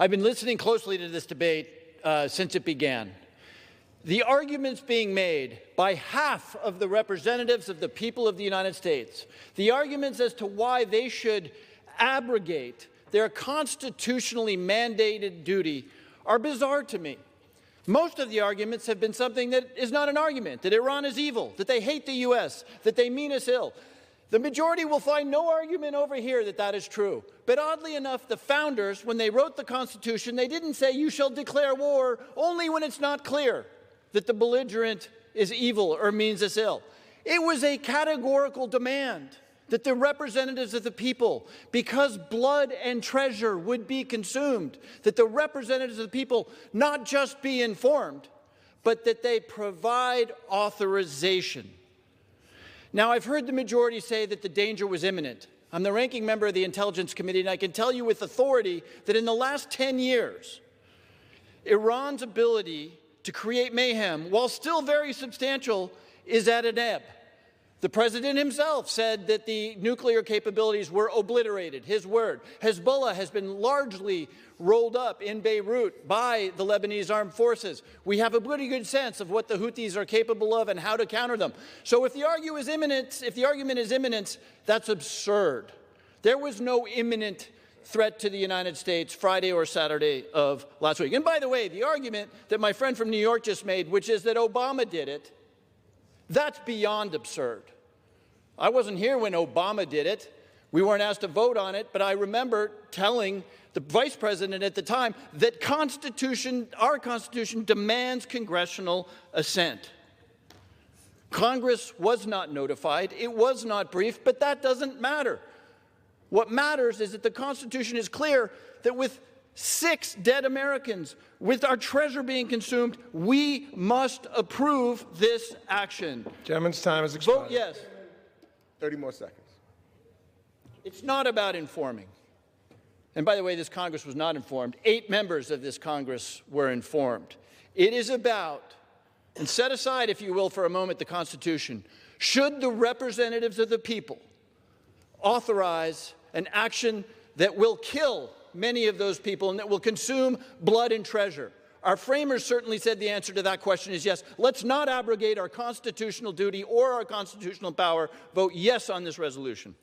I've been listening closely to this debate since it began. The arguments being made by half of the representatives of the people of the United States, the arguments as to why they should abrogate their constitutionally mandated duty are bizarre to me. Most of the arguments have been something that is not an argument, that Iran is evil, that they hate the U.S., that they mean us ill. The majority will find no argument over here that that is true. But oddly enough, the founders, when they wrote the Constitution, they didn't say you shall declare war only when it's not clear that the belligerent is evil or means us ill. It was a categorical demand that the representatives of the people, because blood and treasure would be consumed, that the representatives of the people not just be informed, but that they provide authorization. Now, I've heard the majority say that the danger was imminent. I'm the ranking member of the Intelligence Committee, and I can tell you with authority that in the last 10 years, Iran's ability to create mayhem, while still very substantial, is at an ebb. The president himself said that the nuclear capabilities were obliterated, his word. Hezbollah has been largely rolled up in Beirut by the Lebanese armed forces. We have a pretty good sense of what the Houthis are capable of and how to counter them. So if the argument is imminent, that's absurd. There was no imminent threat to the United States Friday or Saturday of last week. And by the way, the argument that my friend from New York just made, which is that Obama did it, that's beyond absurd. I wasn't here when Obama did it. We weren't asked to vote on it, but I remember telling the vice president at the time that our Constitution demands congressional assent. Congress was not notified. It was not briefed, but that doesn't matter. What matters is that the Constitution is clear that with 6 dead Americans, with our treasure being consumed, we must approve this action. Gentleman's time has expired. Vote yes. 30 more seconds. It's not about informing. And by the way, this Congress was not informed. 8 members of this Congress were informed. It is about, and set aside, if you will, for a moment, the Constitution. Should the representatives of the people authorize an action that will kill many of those people and that will consume blood and treasure? Our framers certainly said the answer to that question is yes. Let's not abrogate our constitutional duty or our constitutional power. Vote yes on this resolution.